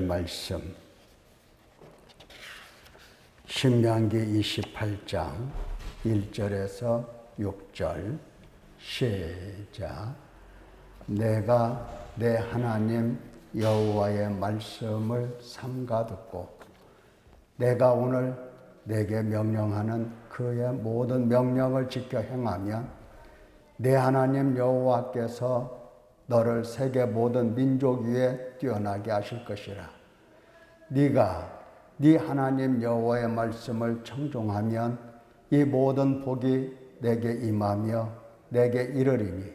말씀 신명기 28장 1절에서 6절 시작. 내가 내 하나님 여호와의 말씀을 삼가 듣고 내가 오늘 내게 명령하는 그의 모든 명령을 지켜 행하면 내 하나님 여호와께서 너를 세계 모든 민족 위에 뛰어나게 하실 것이라. 네가 네 하나님 여호와의 말씀을 청종하면 이 모든 복이 내게 임하며 내게 이르리니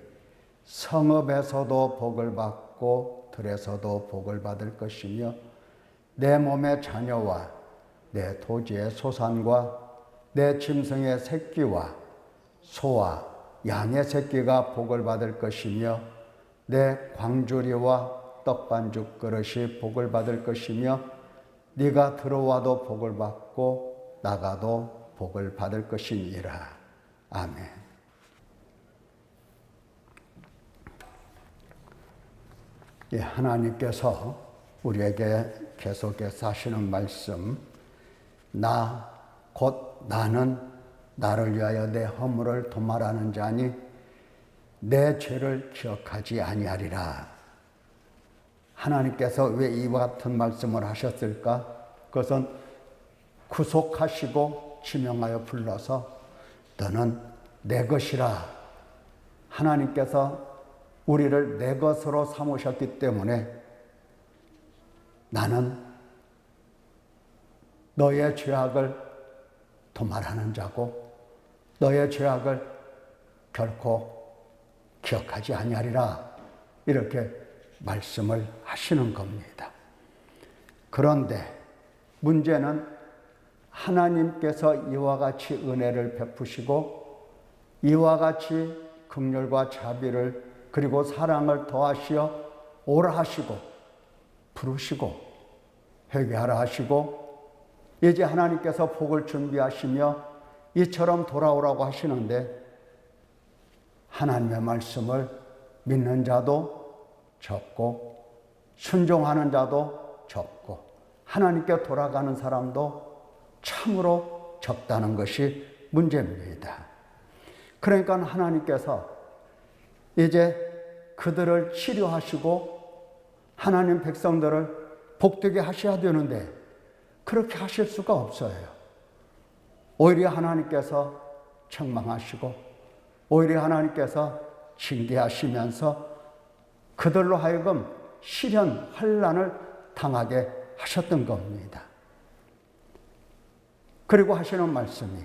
성읍에서도 복을 받고 들에서도 복을 받을 것이며 내 몸의 자녀와 내 토지의 소산과 내 짐승의 새끼와 소와 양의 새끼가 복을 받을 것이며 내 광주리와 떡반죽 그릇이 복을 받을 것이며 네가 들어와도 복을 받고 나가도 복을 받을 것이니라. 아멘. 하나님께서 우리에게 계속해서 하시는 말씀, 나는 나를 위하여 내 허물을 도말하는 자니 내 죄를 기억하지 아니하리라. 하나님께서 왜 이와 같은 말씀을 하셨을까? 그것은 구속하시고 지명하여 불러서 너는 내 것이라. 하나님께서 우리를 내 것으로 삼으셨기 때문에 나는 너의 죄악을 도말하는 자고 너의 죄악을 결코 기억하지 아니하리라. 이렇게 말씀을 하시는 겁니다. 그런데 문제는 하나님께서 이와 같이 은혜를 베푸시고 이와 같이 긍휼과 자비를 그리고 사랑을 더하시어 오라 하시고 부르시고 회개하라 하시고 이제 하나님께서 복을 준비하시며 이처럼 돌아오라고 하시는데 하나님의 말씀을 믿는 자도 적고 순종하는 자도 적고 하나님께 돌아가는 사람도 참으로 적다는 것이 문제입니다. 그러니까 하나님께서 이제 그들을 치료하시고 하나님 백성들을 복되게 하셔야 되는데 그렇게 하실 수가 없어요. 오히려 하나님께서 책망하시고 오히려 하나님께서 징계하시면서 그들로 하여금 시련, 환난을 당하게 하셨던 겁니다. 그리고 하시는 말씀이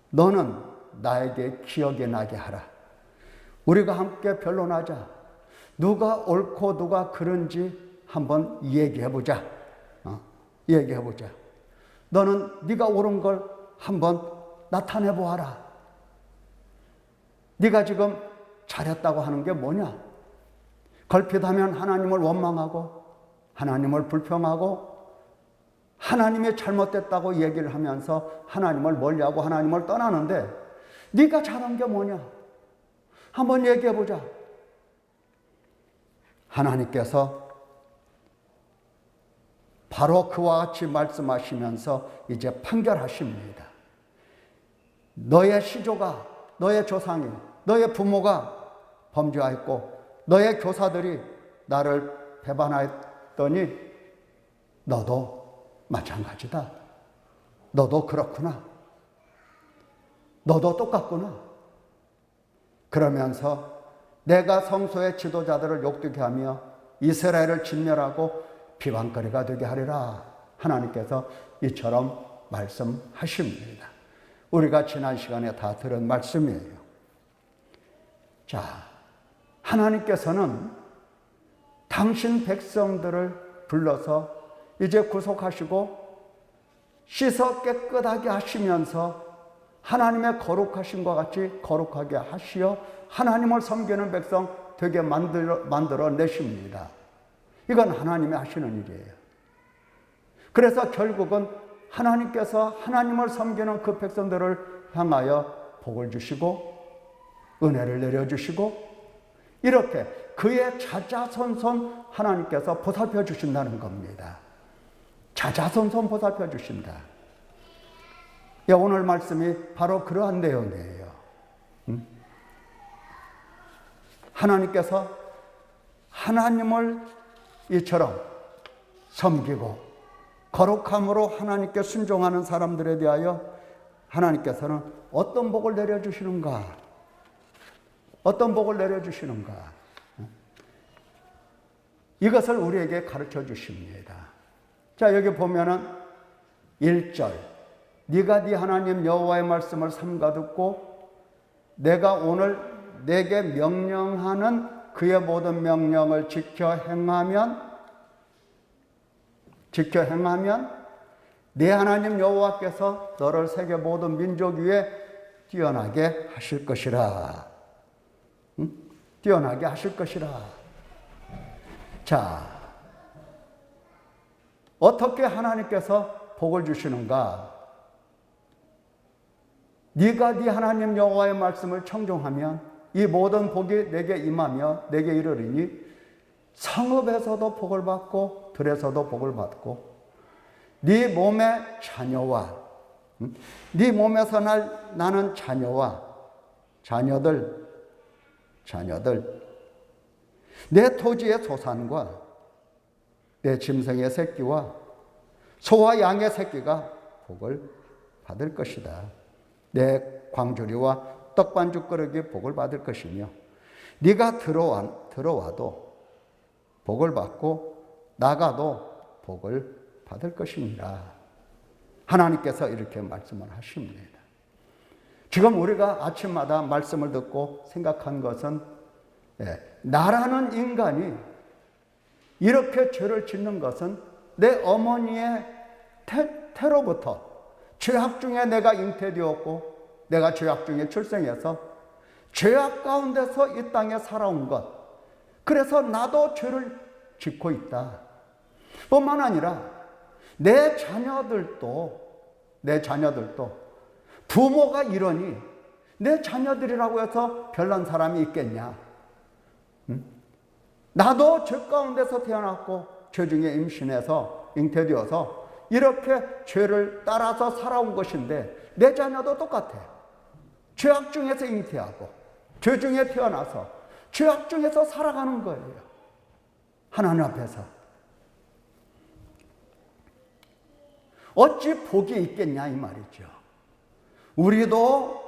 너는 나에게 기억이 나게 하라. 우리가 함께 변론하자. 누가 옳고 누가 그른지 한번 얘기해보자. 얘기해보자. 너는 네가 옳은 걸 한번 나타내보아라. 네가 지금 잘했다고 하는 게 뭐냐? 걸핏하면 하나님을 원망하고 하나님을 불평하고 하나님이 잘못됐다고 얘기를 하면서 하나님을 멀리하고 하나님을 떠나는데 네가 잘한 게 뭐냐? 한번 얘기해보자. 하나님께서 바로 그와 같이 말씀하시면서 이제 판결하십니다. 너의 시조가, 너의 조상이, 너의 부모가 범죄하였고 너의 교사들이 나를 배반하였더니 너도 마찬가지다. 너도 그렇구나. 너도 똑같구나. 그러면서 내가 성소의 지도자들을 욕되게 하며 이스라엘을 진멸하고 비방거리가 되게 하리라. 하나님께서 이처럼 말씀하십니다. 우리가 지난 시간에 다 들은 말씀이에요. 자, 하나님께서는 당신 백성들을 불러서 이제 구속하시고 씻어 깨끗하게 하시면서 하나님의 거룩하심과 같이 거룩하게 하시어 하나님을 섬기는 백성 되게 만들어 내십니다. 이건 하나님이 하시는 일이에요. 그래서 결국은 하나님께서 하나님을 섬기는 그 백성들을 향하여 복을 주시고 은혜를 내려주시고 이렇게 그의 자자손손 하나님께서 보살펴 주신다는 겁니다. 자자손손 보살펴 주신다. 오늘 말씀이 바로 그러한 내용이에요. 하나님께서 하나님을 이처럼 섬기고 거룩함으로 하나님께 순종하는 사람들에 대하여 하나님께서는 어떤 복을 내려주시는가? 어떤 복을 내려주시는가? 이것을 우리에게 가르쳐 주십니다. 자, 여기 보면은 1절. 네가 네 하나님 여호와의 말씀을 삼가 듣고 내가 오늘 내게 명령하는 그의 모든 명령을 지켜 행하면 네 하나님 여호와께서 너를 세계 모든 민족 위에 뛰어나게 하실 것이라. 뛰어나게 하실 것이라. 자, 어떻게 하나님께서 복을 주시는가? 네가 네 하나님 여호와의 말씀을 청종하면 이 모든 복이 내게 임하며 내게 이르리니 성읍에서도 복을 받고 들에서도 복을 받고 네 몸의 자녀와 네 몸에서 나는 자녀와 자녀들 내 토지의 소산과 내 짐승의 새끼와 소와 양의 새끼가 복을 받을 것이다. 내 광주리와 떡반죽 그릇이 복을 받을 것이며 네가 들어와도 복을 받고 나가도 복을 받을 것입니다. 하나님께서 이렇게 말씀을 하십니다. 지금 우리가 아침마다 말씀을 듣고 생각한 것은 나라는 인간이 이렇게 죄를 짓는 것은 내 어머니의 태로부터 죄악 중에 내가 잉태되었고 내가 죄악 중에 출생해서 죄악 가운데서 이 땅에 살아온 것. 그래서 나도 죄를 짓고 있다. 뿐만 아니라 내 자녀들도 부모가 이러니 내 자녀들이라고 해서 별난 사람이 있겠냐? 나도 죄 가운데서 태어났고 죄 중에 임신해서 잉태되어서 이렇게 죄를 따라서 살아온 것인데 내 자녀도 똑같아. 죄악 중에서 잉태하고 죄 중에 태어나서 죄악 중에서 살아가는 거예요. 하나님 앞에서. 어찌 복이 있겠냐 이 말이죠. 우리도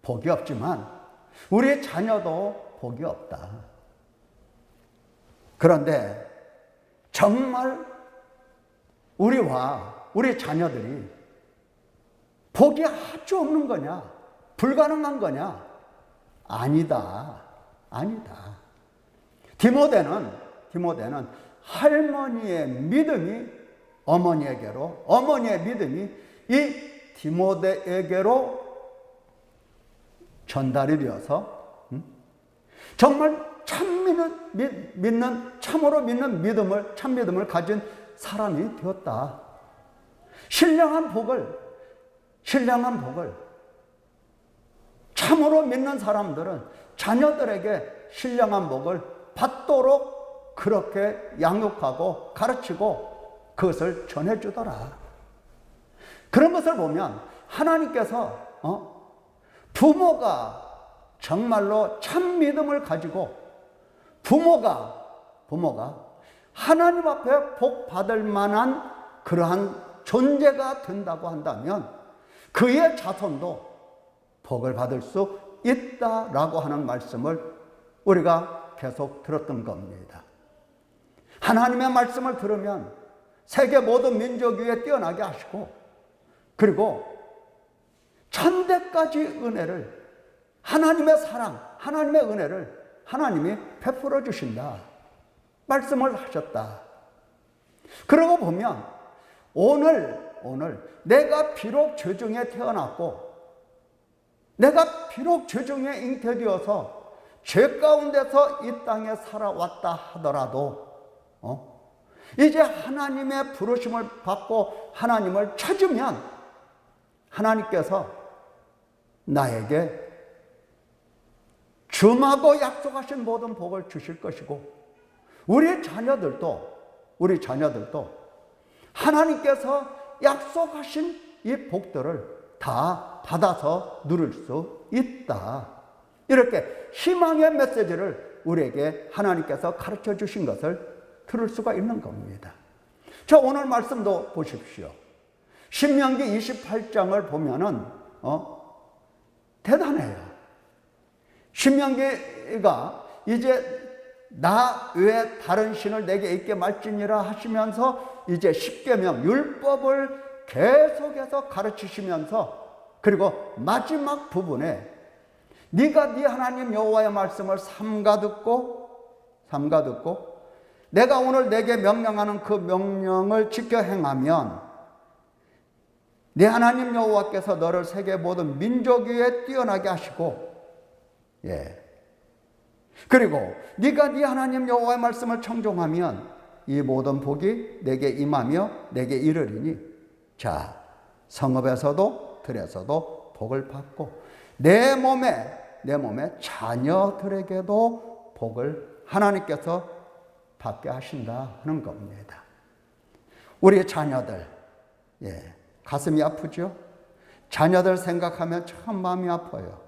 복이 없지만 우리의 자녀도 복이 없다. 그런데 정말 우리와 우리 자녀들이 복이 아주 없는 거냐? 불가능한 거냐? 아니다. 디모데는 할머니의 믿음이 어머니에게로, 어머니의 믿음이 이 디모데에게로 전달이 되어서 정말 참으로 믿는 믿음을, 참 믿음을 가진 사람이 되었다. 신령한 복을 참으로 믿는 사람들은 자녀들에게 신령한 복을 받도록 그렇게 양육하고 가르치고 그것을 전해주더라. 그런 것을 보면 하나님께서 부모가 정말로 참 믿음을 가지고 부모가 하나님 앞에 복 받을 만한 그러한 존재가 된다고 한다면 그의 자손도 복을 받을 수 있다라고 하는 말씀을 우리가 계속 들었던 겁니다. 하나님의 말씀을 들으면 세계 모든 민족 위에 뛰어나게 하시고 그리고 천대까지 은혜를 하나님의 사랑, 하나님의 은혜를 하나님이 베풀어 주신다. 말씀을 하셨다. 그러고 보면 오늘 내가 비록 죄 중에 태어났고 내가 비록 죄 중에 잉태되어서 죄 가운데서 이 땅에 살아왔다 하더라도 이제 하나님의 부르심을 받고 하나님을 찾으면 하나님께서 나에게 주마고 약속하신 모든 복을 주실 것이고, 우리 자녀들도 하나님께서 약속하신 이 복들을 다 받아서 누릴 수 있다. 이렇게 희망의 메시지를 우리에게 하나님께서 가르쳐 주신 것을 들을 수가 있는 겁니다. 자, 오늘 말씀도 보십시오. 신명기 28장을 보면은 대단해요. 신명기가 이제 나 외에 다른 신을 내게 있게 말지니라 하시면서 이제 십계명 율법을 계속해서 가르치시면서, 그리고 마지막 부분에 네가 네 하나님 여호와의 말씀을 삼가 듣고 내가 오늘 내게 명령하는 그 명령을 지켜 행하면 네 하나님 여호와께서 너를 세계 모든 민족 위에 뛰어나게 하시고, 그리고 네가 네 하나님 여호와의 말씀을 청종하면 이 모든 복이 내게 임하며 내게 이르리니, 자, 성읍에서도 들에서도 복을 받고 내 몸에 자녀들에게도 복을 하나님께서 받게 하신다 하는 겁니다. 우리 자녀들, 가슴이 아프죠? 자녀들 생각하면 참 마음이 아파요.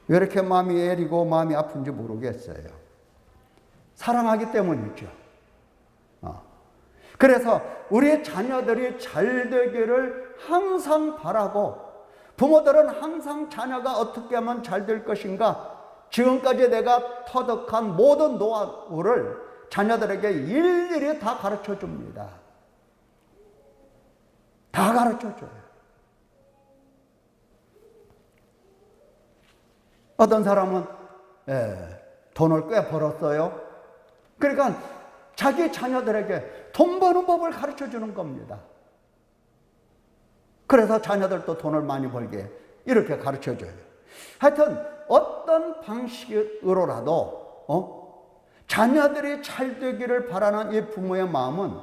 왜 이렇게 마음이 애리고 마음이 아픈지 모르겠어요. 사랑하기 때문이죠. 그래서 우리 자녀들이 잘 되기를 항상 바라고, 부모들은 항상 자녀가 어떻게 하면 잘 될 것인가, 지금까지 내가 터득한 모든 노하우를 자녀들에게 일일이 다 가르쳐 줍니다. 다 가르쳐 줘요. 어떤 사람은 돈을 꽤 벌었어요. 그러니까 자기 자녀들에게 돈 버는 법을 가르쳐 주는 겁니다. 그래서 자녀들도 돈을 많이 벌게 이렇게 가르쳐 줘요. 하여튼 어떤 방식으로라도 자녀들이 잘 되기를 바라는 이 부모의 마음은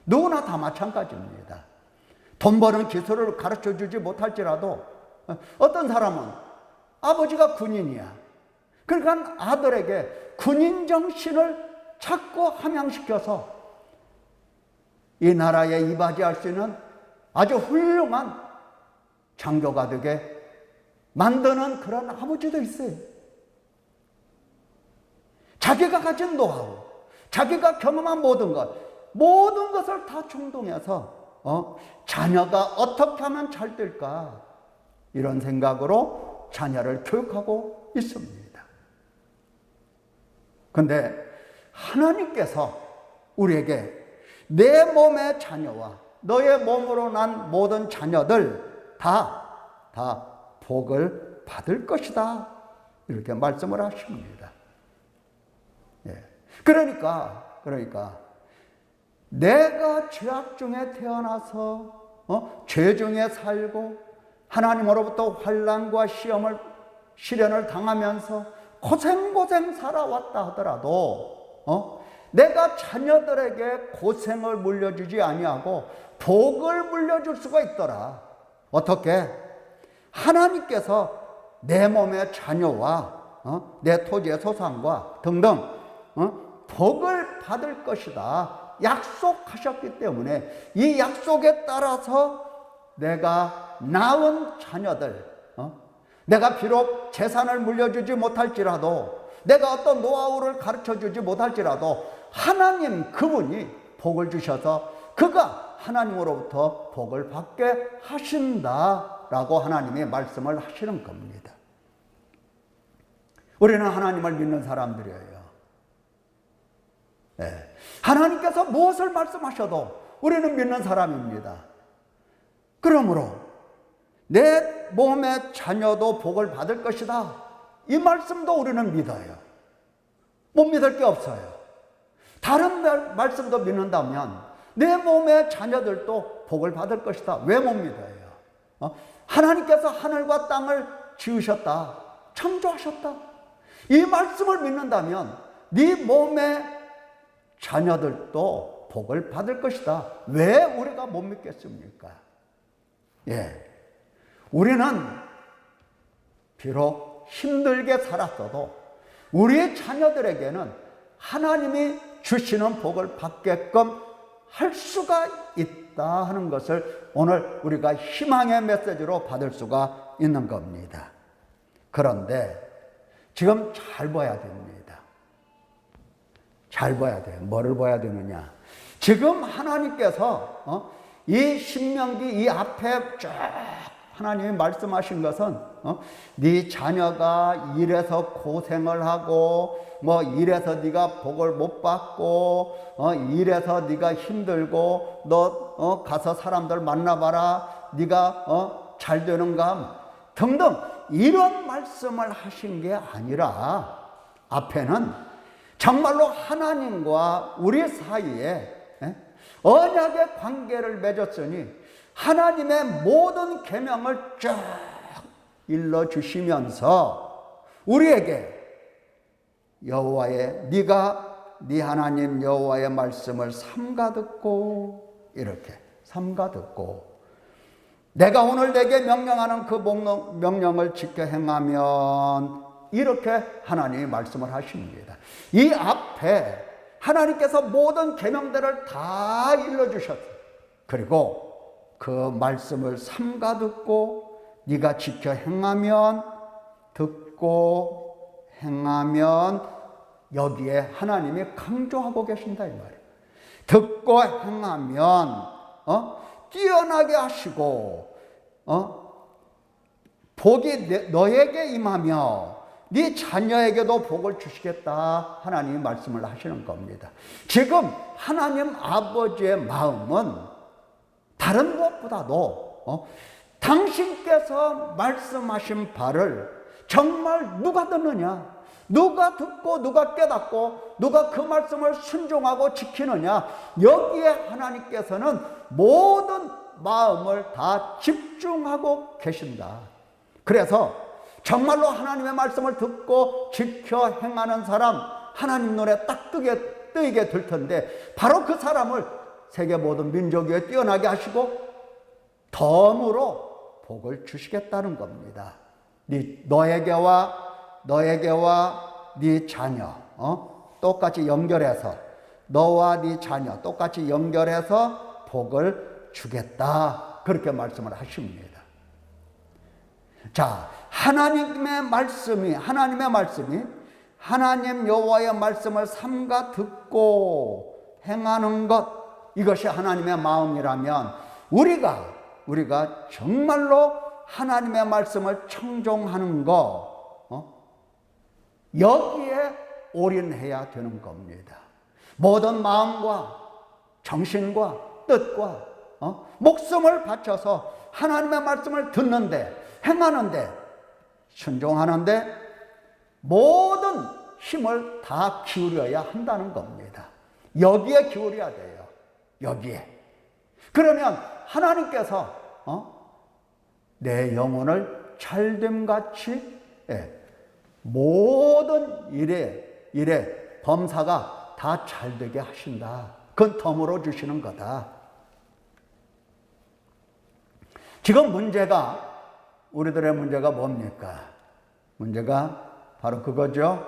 누구나 다 마찬가지입니다. 돈 버는 기술을 가르쳐 주지 못할지라도, 어떤 사람은 아버지가 군인이야. 그러니까 아들에게 군인 정신을 자꾸 함양시켜서 이 나라에 이바지할 수 있는 아주 훌륭한 장교가 되게 만드는 그런 아버지도 있어요. 자기가 가진 노하우, 자기가 경험한 모든 것을 다 충동해서 자녀가 어떻게 하면 잘 될까, 이런 생각으로 자녀를 교육하고 있습니다. 그런데 하나님께서 우리에게 내 몸의 자녀와 너의 몸으로 난 모든 자녀들 다 복을 받을 것이다, 이렇게 말씀을 하십니다. 그러니까 내가 죄악 중에 태어나서 죄 중에 살고 하나님으로부터 환난과 시련을 당하면서 고생 살아왔다 하더라도 내가 자녀들에게 고생을 물려주지 아니하고 복을 물려줄 수가 있더라. 어떻게? 하나님께서 내 몸의 자녀와 내 토지의 소산과 등등 복을 받을 것이다 약속하셨기 때문에, 이 약속에 따라서 내가 낳은 자녀들, 내가 비록 재산을 물려주지 못할지라도, 내가 어떤 노하우를 가르쳐주지 못할지라도 하나님 그분이 복을 주셔서 그가 하나님으로부터 복을 받게 하신다라고 하나님이 말씀을 하시는 겁니다. 우리는 하나님을 믿는 사람들이에요. 하나님께서 무엇을 말씀하셔도 우리는 믿는 사람입니다. 그러므로 내 몸의 자녀도 복을 받을 것이다, 이 말씀도 우리는 믿어요. 못 믿을 게 없어요. 다른 말씀도 믿는다면 내 몸의 자녀들도 복을 받을 것이다. 왜 못 믿어요? 하나님께서 하늘과 땅을 지으셨다, 창조하셨다, 이 말씀을 믿는다면 네 몸의 자녀들도 복을 받을 것이다. 왜 우리가 못 믿겠습니까? 우리는 비록 힘들게 살았어도 우리의 자녀들에게는 하나님이 주시는 복을 받게끔 할 수가 있다 하는 것을 오늘 우리가 희망의 메시지로 받을 수가 있는 겁니다. 그런데 지금 잘 봐야 됩니다. 잘 봐야 돼요. 뭐를 봐야 되느냐? 지금 하나님께서 이 신명기 이 앞에 쭉 하나님이 말씀하신 것은 네 자녀가 이래서 고생을 하고 뭐 이래서 네가 복을 못 받고 이래서 네가 힘들고 너 가서 사람들 만나봐라 네가 잘 되는가 등등 이런 말씀을 하신 게 아니라 앞에는 정말로 하나님과 우리 사이에 언약의 관계를 맺었으니 하나님의 모든 계명을 쫙 일러주시면서 우리에게 여호와의 네가 네 하나님 여호와의 말씀을 삼가 듣고 이렇게 삼가 듣고 내가 오늘 내게 명령하는 그 명령을 지켜 행하면 이렇게 하나님이 말씀을 하십니다. 이 앞에 하나님께서 모든 계명들을 다 일러주셨어요. 그리고 그 말씀을 삼가 듣고 네가 지켜 행하면 듣고 행하면 여기에 하나님이 강조하고 계신다 이 말이에요. 듣고 행하면 뛰어나게 하시고 복이 너에게 임하며 네 자녀에게도 복을 주시겠다 하나님이 말씀을 하시는 겁니다. 지금 하나님 아버지의 마음은 다른 무엇보다도 당신께서 말씀하신 바를 정말 누가 듣느냐, 누가 듣고 누가 깨닫고 누가 그 말씀을 순종하고 지키느냐, 여기에 하나님께서는 모든 마음을 다 집중하고 계신다. 그래서 정말로 하나님의 말씀을 듣고 지켜 행하는 사람 하나님 눈에 딱 뜨이게 될 텐데 바로 그 사람을 세계 모든 민족 위에 뛰어나게 하시고 덤으로 복을 주시겠다는 겁니다. 너에게와 네 자녀 똑같이 연결해서 너와 네 자녀 똑같이 연결해서 복을 주겠다 그렇게 말씀을 하십니다. 자, 하나님의 말씀이 하나님 여호와의 말씀을 삼가 듣고 행하는 것 이것이 하나님의 마음이라면 우리가 정말로 하나님의 말씀을 청종하는 거 여기에 올인해야 되는 겁니다. 모든 마음과 정신과 뜻과 목숨을 바쳐서 하나님의 말씀을 듣는데 행하는데 순종하는데 모든 힘을 다 기울여야 한다는 겁니다. 여기에 기울여야 돼요. 여기에. 그러면 하나님께서 내 영혼을 잘됨같이 모든 일에 범사가 다 잘되게 하신다. 그건 덤으로 주시는 거다. 지금 우리들의 문제가 뭡니까? 문제가 바로 그거죠.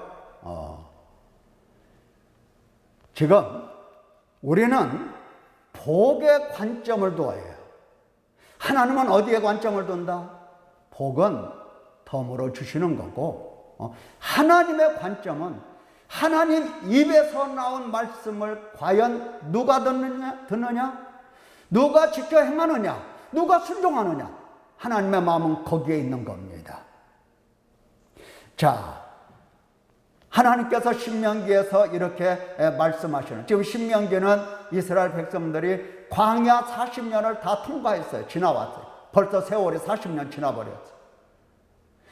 지금 우리는 복의 관점을 두어요. 하나님은 어디에 관점을 둔다? 복은 덤으로 주시는 거고 하나님의 관점은 하나님 입에서 나온 말씀을 과연 누가 듣느냐? 누가 지켜 행하느냐? 누가 순종하느냐? 하나님의 마음은 거기에 있는 겁니다. 자, 하나님께서 신명기에서 이렇게 말씀하시는 지금 신명기는 이스라엘 백성들이 광야 40년을 다 통과했어요. 지나왔어요. 벌써 세월이 40년 지나버렸어요.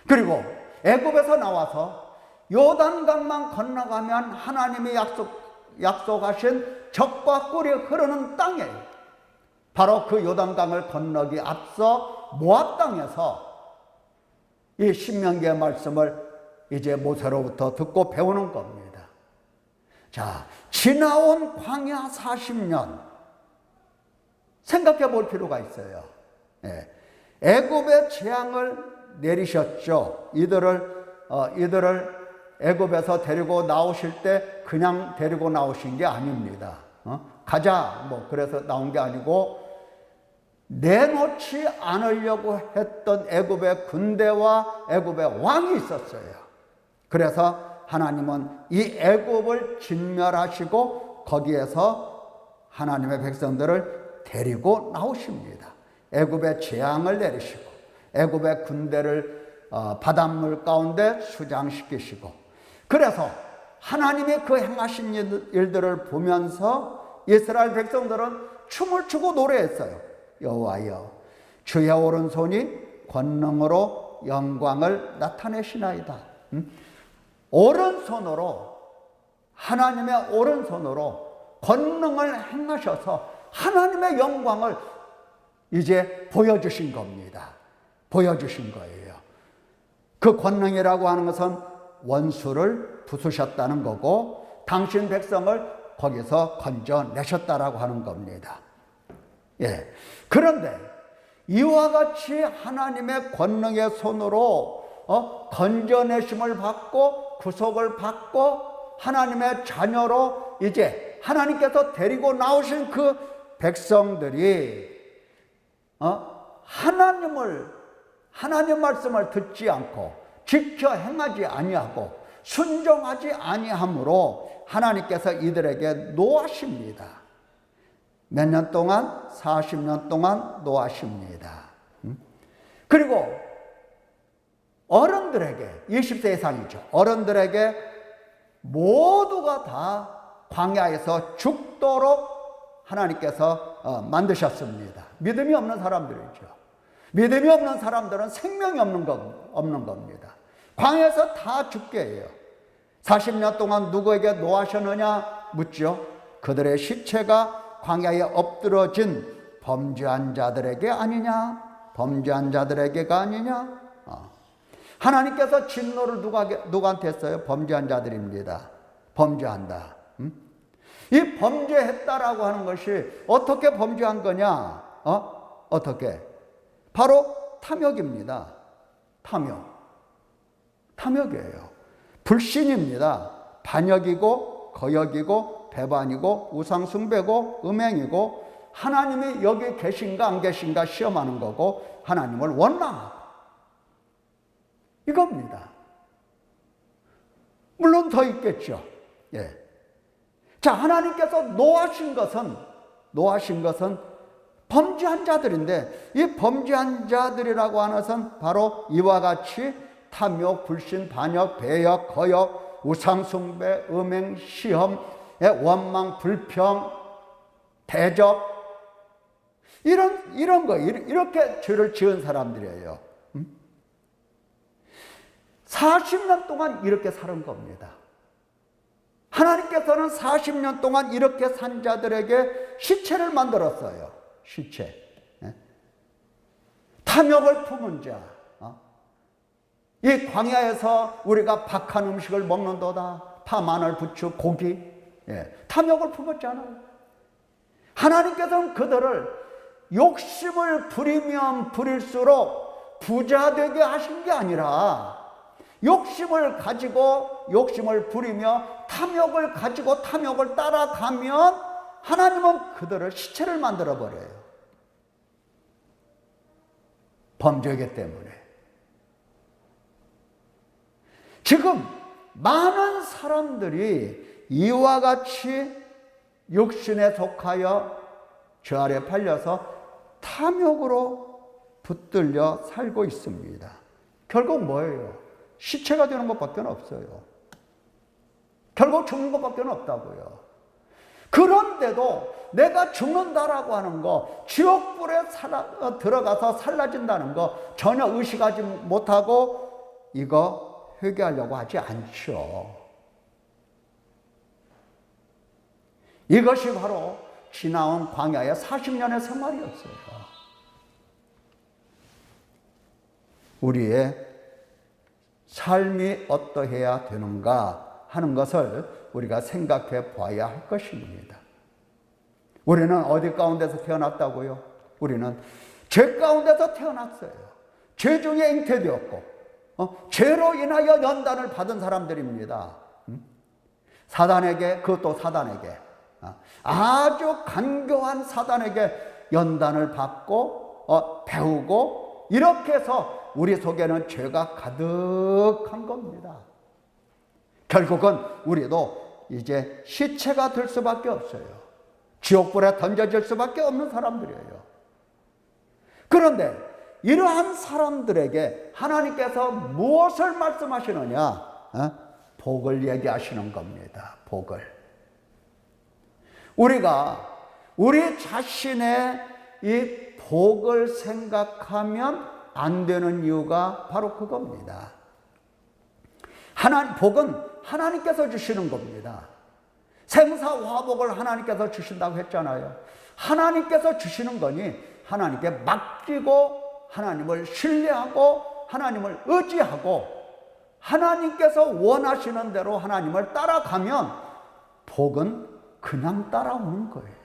그리고 애굽에서 나와서 요단강만 건너가면 하나님이 약속하신 젖과 꿀이 흐르는 땅이에요. 바로 그 요단강을 건너기 앞서 모압 땅에서 이 신명기의 말씀을 이제 모세로부터 듣고 배우는 겁니다. 자, 지나온 광야 40년 생각해 볼 필요가 있어요. 애굽의 재앙을 내리셨죠. 이들을 이들을 애굽에서 데리고 나오실 때 그냥 데리고 나오신 게 아닙니다. 가자 그래서 나온 게 아니고 내놓지 않으려고 했던 애굽의 군대와 애굽의 왕이 있었어요. 그래서 하나님은 이 애굽을 진멸하시고 거기에서 하나님의 백성들을 데리고 나오십니다. 애굽의 재앙을 내리시고 애굽의 군대를 바닷물 가운데 수장시키시고, 그래서 하나님의 그 행하신 일들을 보면서 이스라엘 백성들은 춤을 추고 노래했어요. 여호와여, 주의 오른손이 권능으로 영광을 나타내시나이다. 오른손으로, 하나님의 오른손으로 권능을 행하셔서 하나님의 영광을 이제 보여주신 겁니다. 보여주신 거예요. 그 권능이라고 하는 것은 원수를 부수셨다는 거고 당신 백성을 거기서 건져내셨다라고 하는 겁니다. 예. 그런데 이와 같이 하나님의 권능의 손으로 건져내심을 받고 구속을 받고 하나님의 자녀로 이제 하나님께서 데리고 나오신 그 백성들이 하나님 말씀을 듣지 않고 지켜 행하지 아니하고 순종하지 아니함으로 하나님께서 이들에게 노하십니다. 몇 년 동안? 40년 동안 노하십니다. 그리고 어른들에게, 20세 이상이죠. 어른들에게 모두가 다 광야에서 죽도록 하나님께서 만드셨습니다. 믿음이 없는 사람들이죠. 믿음이 없는 사람들은 생명이 없는 겁니다. 광야에서 다 죽게 해요. 40년 동안 누구에게 노하셨느냐 묻죠. 그들의 시체가 광야에 엎드러진 범죄한 자들에게 아니냐? 범죄한 자들에게가 아니냐? 하나님께서 진노를 누구한테 했어요? 범죄한 자들입니다. 범죄한다. 이 범죄했다라고 하는 것이 어떻게 범죄한 거냐? 어떻게? 바로 탐욕입니다. 탐욕이에요. 불신입니다. 반역이고 거역이고 배반이고 우상숭배고 음행이고 하나님이 여기 계신가 안 계신가 시험하는 거고 하나님을 원망하고 이겁니다. 물론 더 있겠죠. 예. 자, 하나님께서 노하신 것은 범죄한 자들인데 이 범죄한 자들이라고 하는 것은 바로 이와 같이 탐욕, 불신, 반역, 배역, 거역, 우상숭배, 음행, 시험, 원망, 불평, 대적 이런 거 이렇게 죄를 지은 사람들이에요. 40년 동안 이렇게 사는 겁니다. 하나님께서는 40년 동안 이렇게 산 자들에게 시체를 만들었어요. 시체. 탐욕을 품은 자. 이 광야에서 우리가 박한 음식을 먹는도다. 파, 마늘, 부추, 고기. 탐욕을 품었잖아요. 하나님께서는 그들을 욕심을 부리면 부릴수록 부자 되게 하신 게 아니라 욕심을 가지고 욕심을 부리며 탐욕을 가지고 탐욕을 따라가면 하나님은 그들을 시체를 만들어 버려요. 범죄이기 때문에. 지금 많은 사람들이 이와 같이 육신에 속하여 저 아래 팔려서 탐욕으로 붙들려 살고 있습니다. 결국 뭐예요? 시체가 되는 것밖에 없어요. 결국 죽는 것밖에 없다고요. 그런데도 내가 죽는다라고 하는 거, 지옥불에 들어가서 살라진다는 거 전혀 의식하지 못하고 이거 회개하려고 하지 않죠. 이것이 바로 지나온 광야의 40년의 생활이었어요. 우리의 삶이 어떠해야 되는가 하는 것을 우리가 생각해 봐야 할 것입니다. 우리는 어디 가운데서 태어났다고요? 우리는 죄 가운데서 태어났어요. 죄 중에 잉태되었고 죄로 인하여 연단을 받은 사람들입니다. 사단에게, 그것도 사단에게, 아주 간교한 사단에게 연단을 받고 배우고, 이렇게 해서 우리 속에는 죄가 가득한 겁니다. 결국은 우리도 이제 시체가 될 수밖에 없어요. 지옥불에 던져질 수밖에 없는 사람들이에요. 그런데 이러한 사람들에게 하나님께서 무엇을 말씀하시느냐? 복을 얘기하시는 겁니다. 복을. 우리가 우리 자신의 이 복을 생각하면 안 되는 이유가 바로 그겁니다. 복은 하나님께서 주시는 겁니다. 생사화복을 하나님께서 주신다고 했잖아요. 하나님께서 주시는 거니 하나님께 맡기고 하나님을 신뢰하고 하나님을 의지하고 하나님께서 원하시는 대로 하나님을 따라가면 복은 그냥 따라오는 거예요.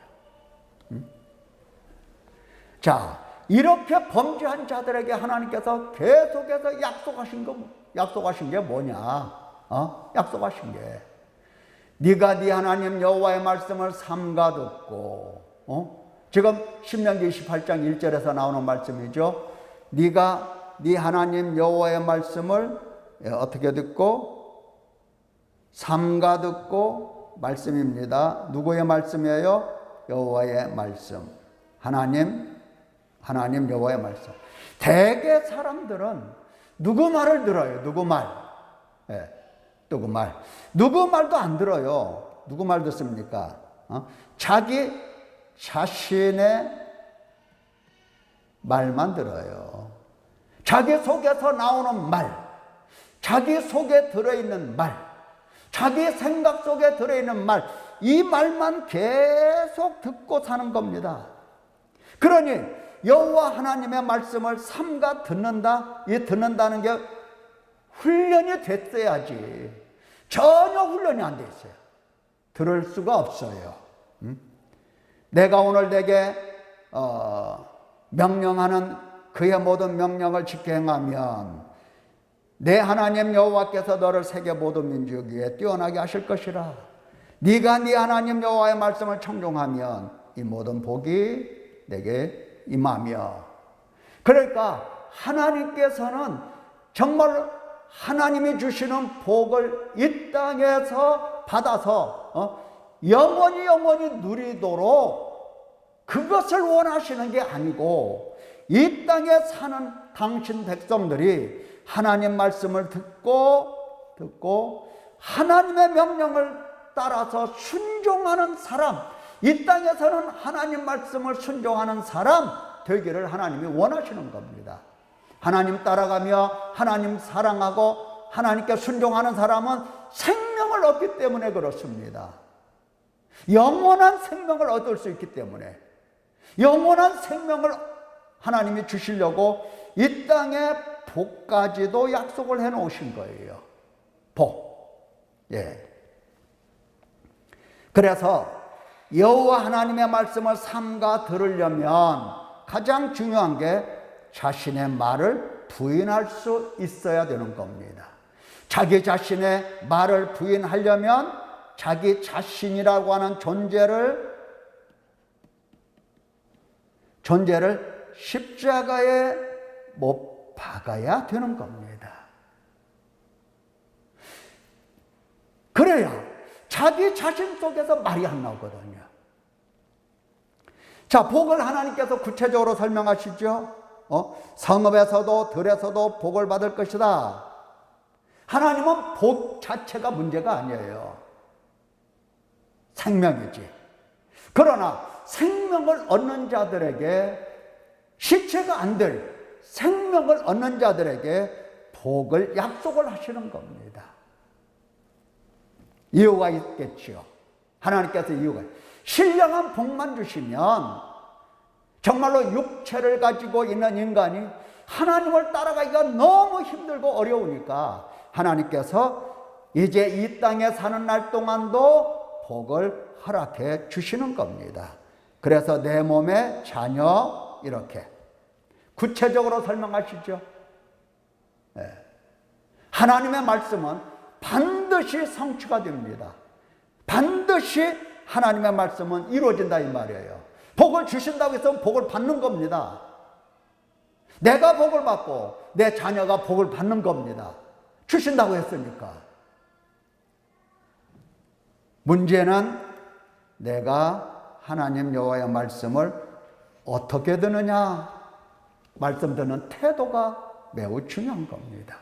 자, 이렇게 범죄한 자들에게 하나님께서 계속해서 약속하신 게 뭐냐? 약속하신 게 네가 네 하나님 여호와의 말씀을 삼가 듣고, 지금 신명기 28장 1절에서 나오는 말씀이죠. 네가 네 하나님 여호와의 말씀을 어떻게 듣고? 삼가 듣고. 말씀입니다. 누구의 말씀이에요? 여호와의 말씀. 하나님 여호와의 말씀. 대개 사람들은 누구 말을 들어요? 누구 말? 누구 말? 누구 말도 안 들어요. 누구 말 듣습니까? 자기 자신의 말만 들어요. 자기 속에서 나오는 말, 자기 속에 들어있는 말, 자기 생각 속에 들어있는 말, 이 말만 계속 듣고 사는 겁니다. 그러니 여호와 하나님의 말씀을 삼가 듣는다, 이 듣는다는 게 훈련이 됐어야지. 전혀 훈련이 안 돼 있어요. 들을 수가 없어요. 내가 오늘 내게 명령하는 그의 모든 명령을 지켜 행하면 내 하나님 여호와께서 너를 세계 모든 민족 위에 뛰어나게 하실 것이라. 네가 네 하나님 여호와의 말씀을 청종하면 이 모든 복이 내게 임하며. 그러니까 하나님께서는 정말 하나님이 주시는 복을 이 땅에서 받아서 영원히 누리도록 그것을 원하시는 게 아니고, 이 땅에 사는 당신 백성들이 하나님 말씀을 듣고 하나님의 명령을 따라서 순종하는 사람, 이 땅에서는 하나님 말씀을 순종하는 사람 되기를 하나님이 원하시는 겁니다. 하나님 따라가며 하나님 사랑하고 하나님께 순종하는 사람은 생명을 얻기 때문에 그렇습니다. 영원한 생명을 얻을 수 있기 때문에, 영원한 생명을 하나님이 주시려고 이 땅에 복까지도 약속을 해 놓으신 거예요. 복. 그래서 여호와 하나님의 말씀을 삼가 들으려면 가장 중요한 게 자신의 말을 부인할 수 있어야 되는 겁니다. 자기 자신의 말을 부인하려면 자기 자신이라고 하는 존재를 십자가에 못 박아야 되는 겁니다. 그래야 자기 자신 속에서 말이 안 나오거든요. 자, 복을 하나님께서 구체적으로 설명하시죠. 성읍에서도 들에서도 복을 받을 것이다. 하나님은 복 자체가 문제가 아니에요. 생명이지. 그러나 생명을 얻는 자들에게, 시체가 안 될 생명을 얻는 자들에게 복을 약속을 하시는 겁니다. 이유가 있겠지요. 하나님께서 이유가, 신령한 복만 주시면 정말로 육체를 가지고 있는 인간이 하나님을 따라가기가 너무 힘들고 어려우니까 하나님께서 이제 이 땅에 사는 날 동안도 복을 허락해 주시는 겁니다. 그래서 내 몸의 자녀, 이렇게 구체적으로 설명하시죠. 하나님의 말씀은 반드시 성취가 됩니다. 반드시 하나님의 말씀은 이루어진다 이 말이에요. 복을 주신다고 해서 복을 받는 겁니다. 내가 복을 받고 내 자녀가 복을 받는 겁니다. 주신다고 했으니까. 문제는 내가 하나님 여호와의 말씀을 어떻게 듣느냐, 말씀 듣는 태도가 매우 중요한 겁니다.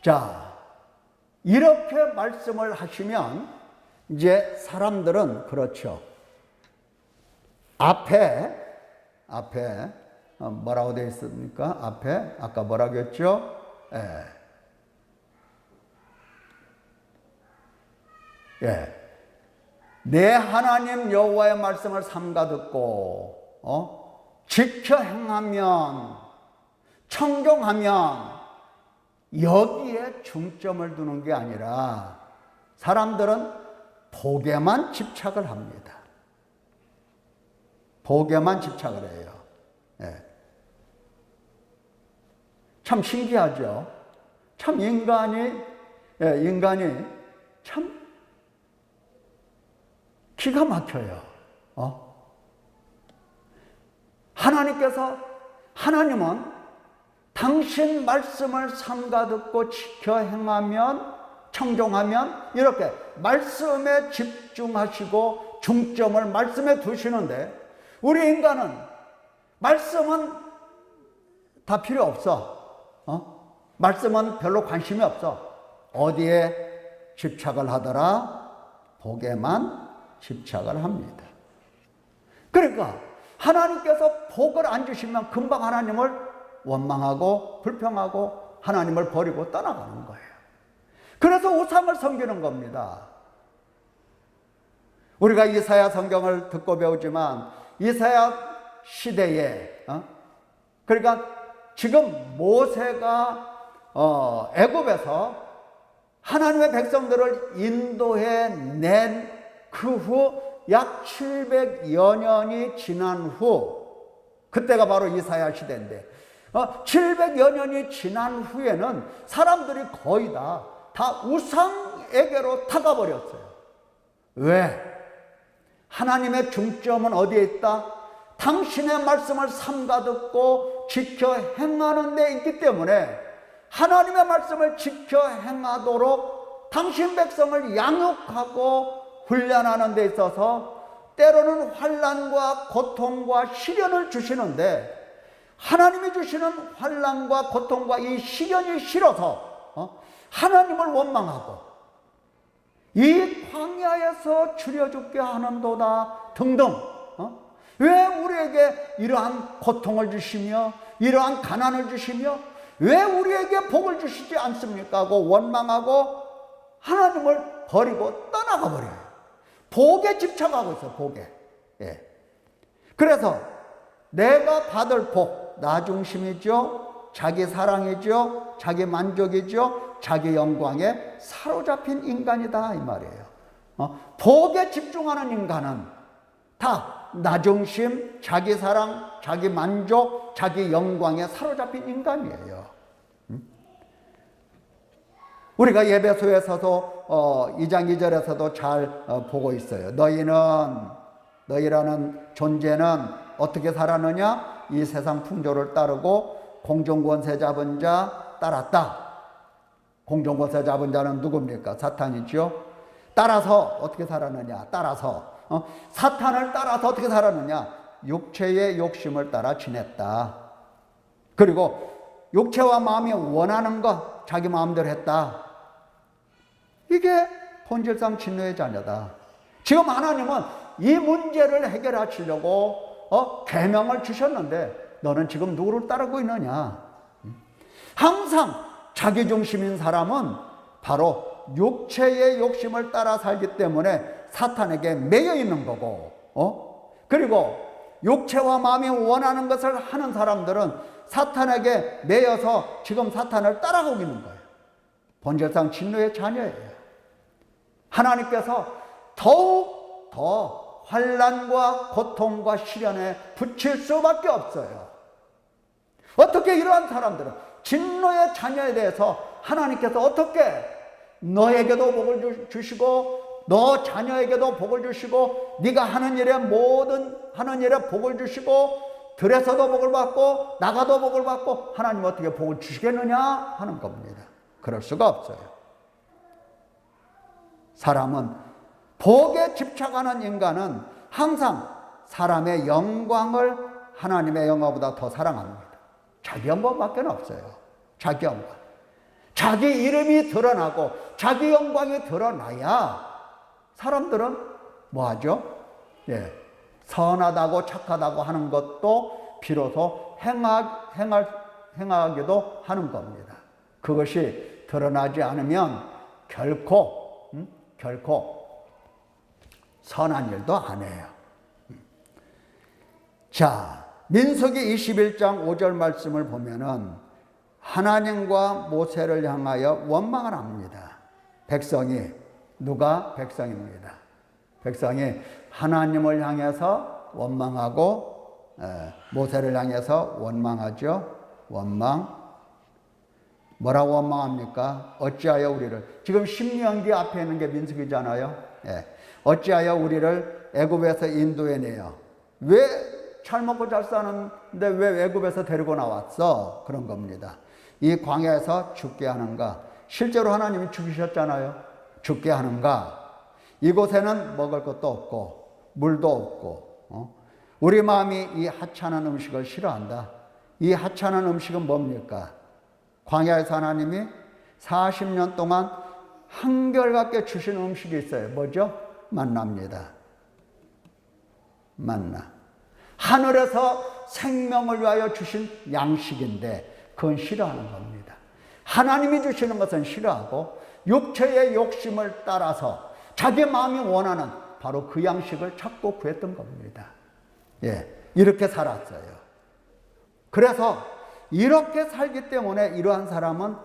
자, 이렇게 말씀을 하시면 이제 사람들은 그렇죠. 앞에 뭐라고 되어 있습니까? 앞에 아까 뭐라고 했죠? 내 하나님 여호와의 말씀을 삼가 듣고 지켜 행하면, 청종하면 여기에 중점을 두는 게 아니라 사람들은 복에만 집착을 합니다. 복에만 집착을 해요. 참 신기하죠. 참 인간이 참 기가 막혀요. 하나님은 당신 말씀을 삼가 듣고 지켜 행하면, 청종하면 이렇게 말씀에 집중하시고 중점을 말씀에 두시는데, 우리 인간은 말씀은 다 필요 없어. 말씀은 별로 관심이 없어. 어디에 집착을 하더라? 복에만 집착을 합니다. 그러니까 하나님께서 복을 안 주시면 금방 하나님을 원망하고 불평하고 하나님을 버리고 떠나가는 거예요. 그래서 우상을 섬기는 겁니다. 우리가 이사야 성경을 듣고 배우지만 이사야 시대에 그러니까 지금 모세가 애굽에서 하나님의 백성들을 인도해 낸 그 후 약 700여 년이 지난 후, 그때가 바로 이사야 시대인데 700여 년이 지난 후에는 사람들이 거의 다 우상에게로 타가버렸어요. 왜? 하나님의 중점은 어디에 있다? 당신의 말씀을 삼가 듣고 지켜 행하는 데 있기 때문에 하나님의 말씀을 지켜 행하도록 당신 백성을 양육하고 훈련하는 데 있어서 때로는 환난과 고통과 시련을 주시는데, 하나님이 주시는 환난과 고통과 이 시련이 싫어서 하나님을 원망하고 이 광야에서 죽여 죽게 하는도다 등등, 왜 우리에게 이러한 고통을 주시며 이러한 가난을 주시며 왜 우리에게 복을 주시지 않습니까? 하고 원망하고 하나님을 버리고 떠나가 버려요. 복에 집착하고 있어요. 복에. 그래서 내가 받을 복, 나 중심이죠, 자기 사랑이죠, 자기 만족이죠, 자기 영광에 사로잡힌 인간이다 이 말이에요. 복에 집중하는 인간은 다 나 중심, 자기 사랑, 자기 만족, 자기 영광에 사로잡힌 인간이에요. 우리가 예배소에서도 2장 2절에서도 잘 보고 있어요. 너희라는 존재는 어떻게 살았느냐? 이 세상 풍조를 따르고 공중권세 잡은 자 따랐다. 공중권세 잡은 자는 누굽니까? 사탄이죠. 따라서 어떻게 살았느냐? 사탄을 따라서 어떻게 살았느냐? 육체의 욕심을 따라 지냈다. 그리고 육체와 마음이 원하는 것 자기 마음대로 했다. 이게 본질상 진노의 자녀다. 지금 하나님은 이 문제를 해결하시려고 계명을 주셨는데 너는 지금 누구를 따르고 있느냐? 항상 자기 중심인 사람은 바로 육체의 욕심을 따라 살기 때문에 사탄에게 매여 있는 거고, 그리고 육체와 마음이 원하는 것을 하는 사람들은 사탄에게 매여서 지금 사탄을 따라가고 있는 거예요. 본질상 진노의 자녀예요. 하나님께서 더욱 더 환난과 고통과 시련에 붙일 수밖에 없어요. 어떻게 이러한 사람들은 진노의 자녀에 대해서 하나님께서 어떻게 너에게도 복을 주시고 너 자녀에게도 복을 주시고 네가 하는 일에 복을 주시고 들에서도 복을 받고 나가도 복을 받고 하나님 어떻게 복을 주시겠느냐 하는 겁니다. 그럴 수가 없어요. 사람은 복에 집착하는 인간은 항상 사람의 영광을 하나님의 영광보다 더 사랑합니다. 자기 영광밖에 없어요. 자기 영광. 자기 이름이 드러나고 자기 영광이 드러나야 사람들은 뭐 하죠? 예. 선하다고 착하다고 하는 것도 비로소 행하기도 하는 겁니다. 그것이 드러나지 않으면 결코 선한 일도 안 해요. 자, 민수기 21장 5절 말씀을 보면은 하나님과 모세를 향하여 원망을 합니다. 백성이, 누가? 백성입니다. 백성이 하나님을 향해서 원망하고 모세를 향해서 원망하죠. 원망. 뭐라고 원망합니까? 어찌하여 우리를, 지금 신명기 앞에 있는 게 민수기잖아요. 예. 어찌하여 우리를 애굽에서 인도해내요. 왜 잘 먹고 잘 사는데 왜 애굽에서 데리고 나왔어? 그런 겁니다. 이 광야에서 죽게 하는가? 실제로 하나님이 죽이셨잖아요. 죽게 하는가? 이곳에는 먹을 것도 없고 물도 없고 우리 마음이 이 하찮은 음식을 싫어한다. 이 하찮은 음식은 뭡니까? 광야에서 하나님이 40년 동안 한결같게 주신 음식이 있어요. 뭐죠? 만나입니다. 만나. 하늘에서 생명을 위하여 주신 양식인데 그건 싫어하는 겁니다. 하나님이 주시는 것은 싫어하고 육체의 욕심을 따라서 자기 마음이 원하는 바로 그 양식을 찾고 구했던 겁니다. 예, 이렇게 살았어요. 그래서 이렇게 살기 때문에 이러한 사람은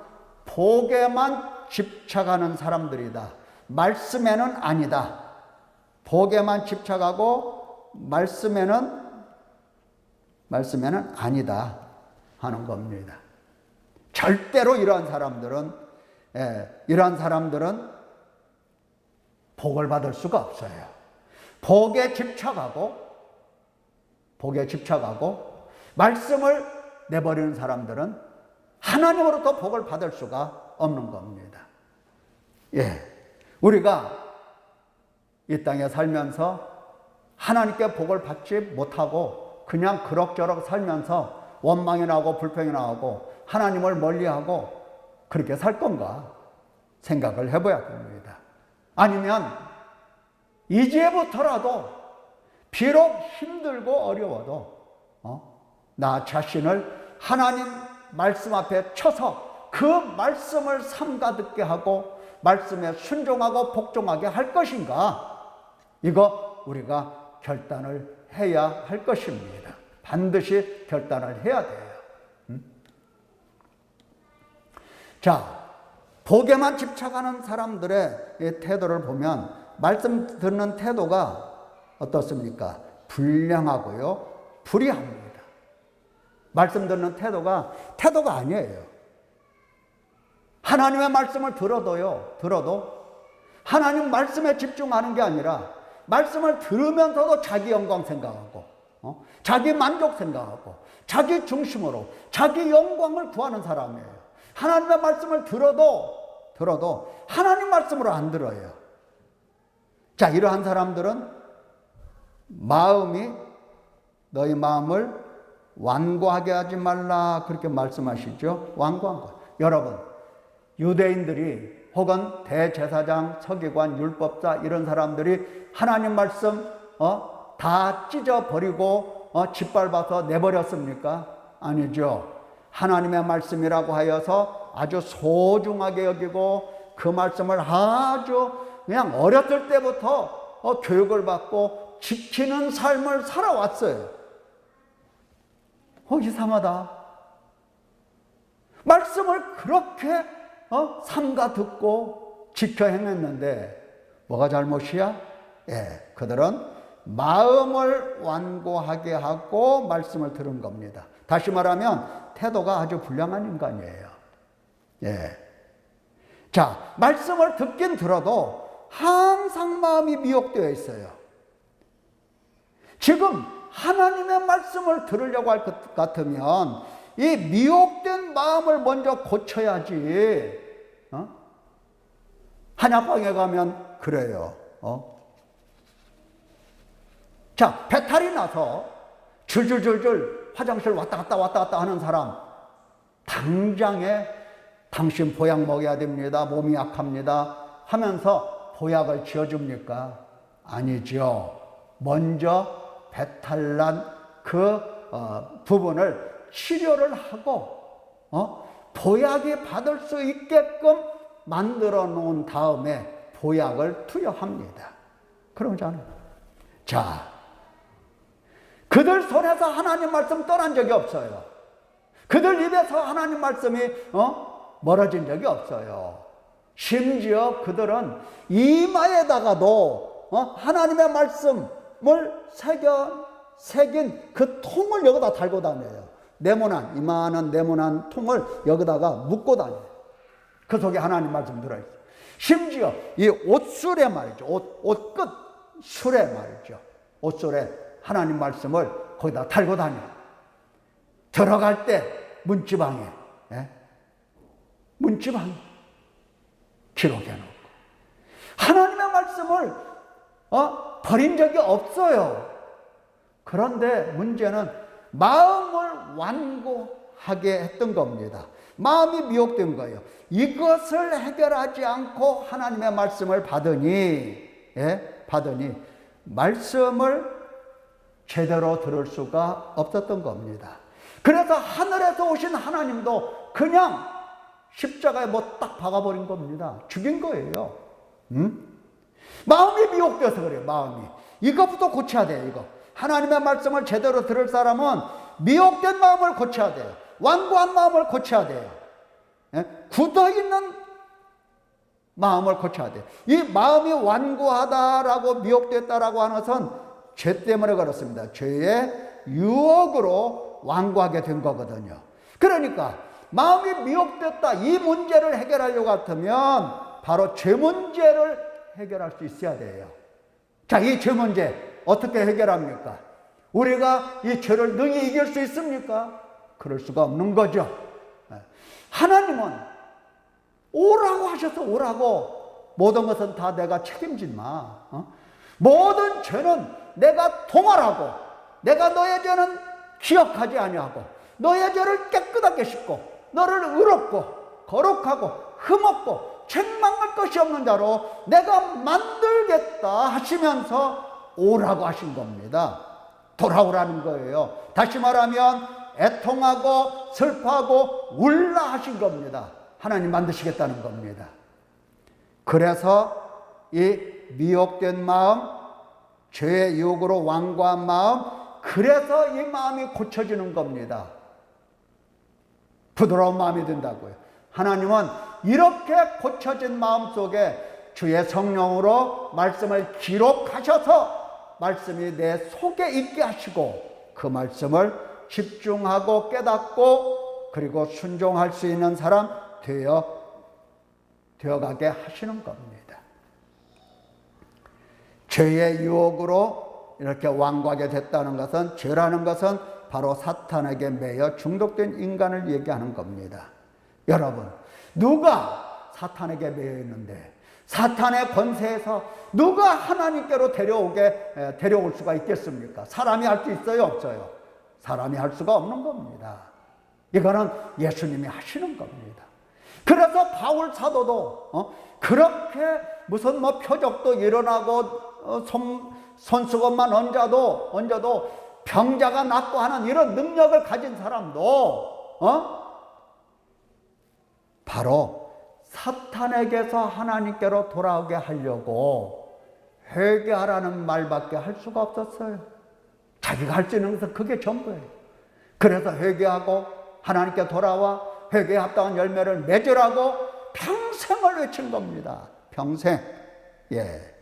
복에만 집착하는 사람들이다. 말씀에는 아니다. 복에만 집착하고 말씀에는 아니다 하는 겁니다. 절대로 이러한 사람들은 복을 받을 수가 없어요. 복에 집착하고 말씀을 내버리는 사람들은 하나님으로부터 복을 받을 수가 없는 겁니다. 예, 우리가 이 땅에 살면서 하나님께 복을 받지 못하고 그냥 그럭저럭 살면서 원망이 나오고 불평이 나오고 하나님을 멀리하고 그렇게 살 건가 생각을 해봐야 됩니다. 아니면 이제부터라도 비록 힘들고 어려워도 나 자신을 하나님 말씀 앞에 쳐서 그 말씀을 삼가듣게 하고 말씀에 순종하고 복종하게 할 것인가, 이거 우리가 결단을 해야 할 것입니다. 반드시 결단을 해야 돼요. 자, 복에만 집착하는 사람들의 태도를 보면 말씀 듣는 태도가 어떻습니까? 불량하고요, 불의합니다. 말씀 듣는 태도가 아니에요. 하나님의 말씀을 들어도 하나님 말씀에 집중하는 게 아니라 말씀을 들으면서도 자기 영광 생각하고 자기 만족 생각하고 자기 중심으로 자기 영광을 구하는 사람이에요. 하나님의 말씀을 들어도 하나님 말씀으로 안 들어요. 자, 이러한 사람들은 너희 마음을 완고하게 하지 말라, 그렇게 말씀하시죠. 완고한 것. 여러분, 유대인들이 혹은 대제사장, 서기관, 율법자 이런 사람들이 하나님 말씀 다 찢어버리고 짓밟아서 내버렸습니까? 아니죠. 하나님의 말씀이라고 하여서 아주 소중하게 여기고 그 말씀을 아주 그냥 어렸을 때부터 교육을 받고 지키는 삶을 살아왔어요. 이상하다. 말씀을 그렇게 삼가 듣고 지켜 행했는데 뭐가 잘못이야? 예, 그들은 마음을 완고하게 하고 말씀을 들은 겁니다. 다시 말하면 태도가 아주 불량한 인간이에요. 예. 자, 말씀을 듣긴 들어도 항상 마음이 미혹되어 있어요. 지금 하나님의 말씀을 들으려고 할 것 같으면 이 미혹된 마음을 먼저 고쳐야지. 한약방에 가면 그래요. 자, 배탈이 나서 줄줄줄줄 화장실 왔다 갔다 하는 사람, 당장에 당신 보약 먹여야 됩니다. 몸이 약합니다. 하면서 보약을 지어줍니까? 아니죠. 먼저 배탈난 그 부분을 치료를 하고 보약이 받을 수 있게끔 만들어 놓은 다음에 보약을 투여합니다. 그러잖아요. 자, 그들 손에서 하나님 말씀 떠난 적이 없어요. 그들 입에서 하나님 말씀이 멀어진 적이 없어요. 심지어 그들은 이마에다가도 하나님의 말씀을 새긴 그 통을 여기다 달고 다녀요. 네모난, 이만한 네모난 통을 여기다가 묶고 다녀요. 그 속에 하나님 말씀 들어있어요. 심지어 이 옷술에 말이죠. 옷 끝 술에 말이죠. 옷술에 하나님 말씀을 거기다 달고 다녀요. 들어갈 때 문지방에, 문지방에 기록해 놓고. 하나님의 말씀을 버린 적이 없어요. 그런데 문제는 마음을 완고하게 했던 겁니다. 마음이 미혹된 거예요. 이것을 해결하지 않고 하나님의 말씀을 받으니 말씀을 제대로 들을 수가 없었던 겁니다. 그래서 하늘에서 오신 하나님도 그냥 십자가에 뭐 딱 박아버린 겁니다. 죽인 거예요. 마음이 미혹돼서 그래요. 마음이. 이것부터 고쳐야 돼요. 이거. 하나님의 말씀을 제대로 들을 사람은 미혹된 마음을 고쳐야 돼요. 완고한 마음을 고쳐야 돼요. 굳어있는 마음을 고쳐야 돼요. 이 마음이 완고하다라고 미혹됐다라고 하는 것은 죄 때문에 그렇습니다. 죄의 유혹으로 완고하게 된 거거든요. 그러니까 마음이 미혹됐다, 이 문제를 해결하려고 같으면 바로 죄 문제를 해결할 수 있어야 돼요. 자, 이 죄 문제 어떻게 해결합니까? 우리가 이 죄를 능히 이길 수 있습니까? 그럴 수가 없는 거죠. 하나님은 오라고 하셔서 오라고. 모든 것은 다 내가 책임진 마. 모든 죄는 내가 동할하고, 내가 너의 죄는 기억하지 아니하고, 너의 죄를 깨끗하게 씻고, 너를 의롭고 거룩하고 흠없고 책망할 것이 없는 자로 내가 만들겠다 하시면서 오라고 하신 겁니다. 돌아오라는 거예요. 다시 말하면 애통하고 슬퍼하고 울라 하신 겁니다. 하나님 만드시겠다는 겁니다. 그래서 이 미혹된 마음, 죄의 유혹으로 완고한 마음, 그래서 이 마음이 고쳐지는 겁니다. 부드러운 마음이 된다고요. 하나님은 이렇게 고쳐진 마음 속에 주의 성령으로 말씀을 기록하셔서 말씀이 내 속에 있게 하시고 그 말씀을 집중하고 깨닫고 그리고 순종할 수 있는 사람 되어가게 하시는 겁니다. 죄의 유혹으로 이렇게 완고하게 됐다는 것은, 죄라는 것은 바로 사탄에게 매여 중독된 인간을 얘기하는 겁니다. 여러분, 누가 사탄에게 매여 있는데 사탄의 권세에서 누가 하나님께로 데려올 수가 있겠습니까? 사람이 할 수 있어요, 없어요? 사람이 할 수가 없는 겁니다. 이거는 예수님이 하시는 겁니다. 그래서 바울 사도도 그렇게 무슨 뭐 표적도 일어나고 손수건만 얹어도 병자가 낫고 하는 이런 능력을 가진 사람도 바로 사탄에게서 하나님께로 돌아오게 하려고 회개하라는 말밖에 할 수가 없었어요. 자기가 할 수 있는 것은 그게 전부예요. 그래서 회개하고 하나님께 돌아와 회개에 합당한 열매를 맺으라고 평생을 외친 겁니다. 평생. 예.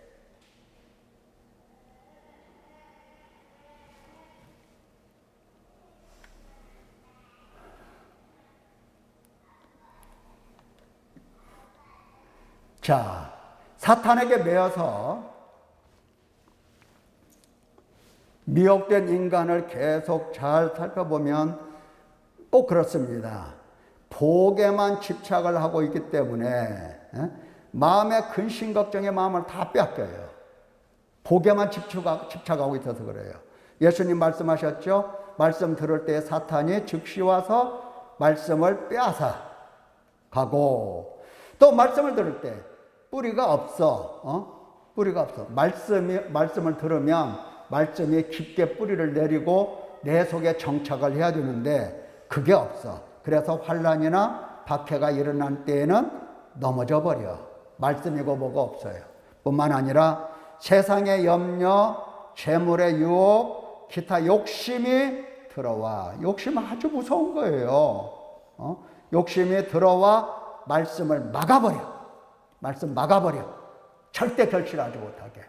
자, 사탄에게 매여서 미혹된 인간을 계속 잘 살펴보면 꼭 그렇습니다. 복에만 집착을 하고 있기 때문에 마음의 근심 걱정의 마음을 다 뺏겨요. 복에만 집착하고 있어서 그래요. 예수님 말씀하셨죠? 말씀 들을 때 사탄이 즉시 와서 말씀을 빼앗아 가고, 또 말씀을 들을 때 뿌리가 없어. 뿌리가 없어. 말씀을 들으면 말씀이 깊게 뿌리를 내리고 내 속에 정착을 해야 되는데 그게 없어. 그래서 환난이나 박해가 일어난 때에는 넘어져 버려. 말씀이고 뭐가 없어요. 뿐만 아니라 세상의 염려, 재물의 유혹, 기타 욕심이 들어와. 욕심은 아주 무서운 거예요. 욕심이 들어와 말씀을 막아버려. 말씀 막아버려. 절대 결실하지 못하게.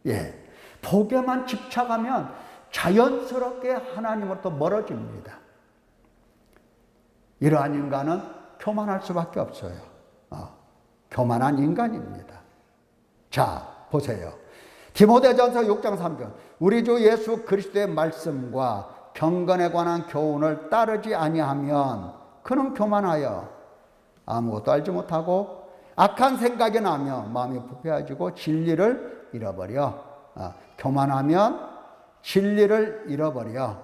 예. 복에만 집착하면 자연스럽게 하나님으로부터 멀어집니다. 이러한 인간은 교만할 수밖에 없어요. 교만한 인간입니다. 자, 보세요. 디모데전서 6장 3절. 우리 주 예수 그리스도의 말씀과 경건에 관한 교훈을 따르지 아니하면 그는 교만하여 아무것도 알지 못하고 악한 생각이 나며 마음이 부패해지고 진리를 잃어버려. 교만하면 진리를 잃어버려.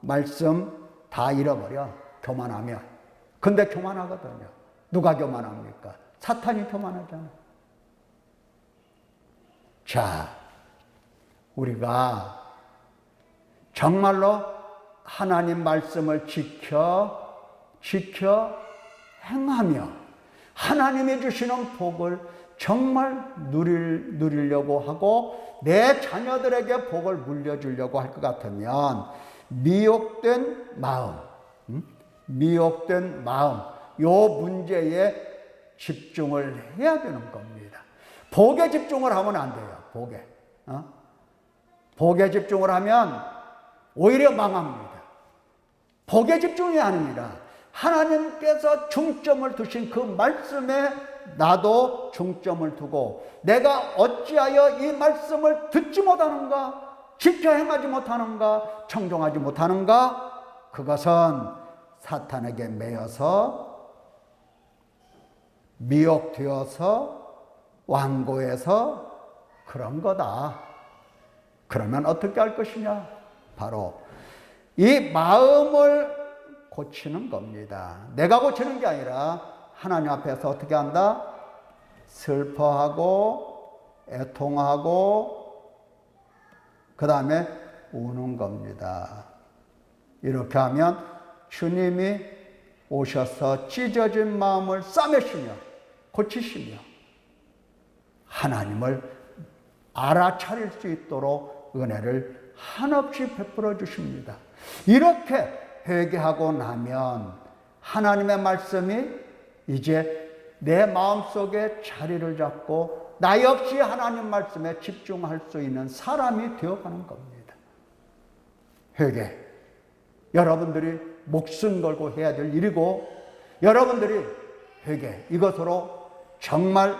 말씀 다 잃어버려. 교만하면. 근데 교만하거든요. 누가 교만합니까? 사탄이 교만하잖아. 자, 우리가 정말로 하나님 말씀을 지켜 행하며 하나님이 주시는 복을 정말 누리려고 하고 내 자녀들에게 복을 물려주려고 할 것 같으면 미혹된 마음, 요 문제에 집중을 해야 되는 겁니다. 복에 집중을 하면 안 돼요. 복에 집중을 하면 오히려 망합니다. 복에 집중이 아닙니다. 하나님께서 중점을 두신 그 말씀에 나도 중점을 두고 내가 어찌하여 이 말씀을 듣지 못하는가, 지켜 행하지 못하는가, 청종하지 못하는가? 그것은 사탄에게 매여서 미혹되어서 완고해서 그런 거다. 그러면 어떻게 할 것이냐? 바로 이 마음을 고치는 겁니다. 내가 고치는 게 아니라 하나님 앞에서 어떻게 한다? 슬퍼하고 애통하고 그 다음에 우는 겁니다. 이렇게 하면 주님이 오셔서 찢어진 마음을 싸매시며 고치시며 하나님을 알아차릴 수 있도록 은혜를 한없이 베풀어 주십니다. 이렇게 회개하고 나면 하나님의 말씀이 이제 내 마음속에 자리를 잡고 나 역시 하나님 말씀에 집중할 수 있는 사람이 되어가는 겁니다. 회개. 여러분들이 목숨 걸고 해야 될 일이고 여러분들이 회개. 이것으로 정말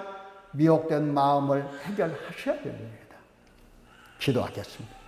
미혹된 마음을 해결하셔야 됩니다. 기도하겠습니다.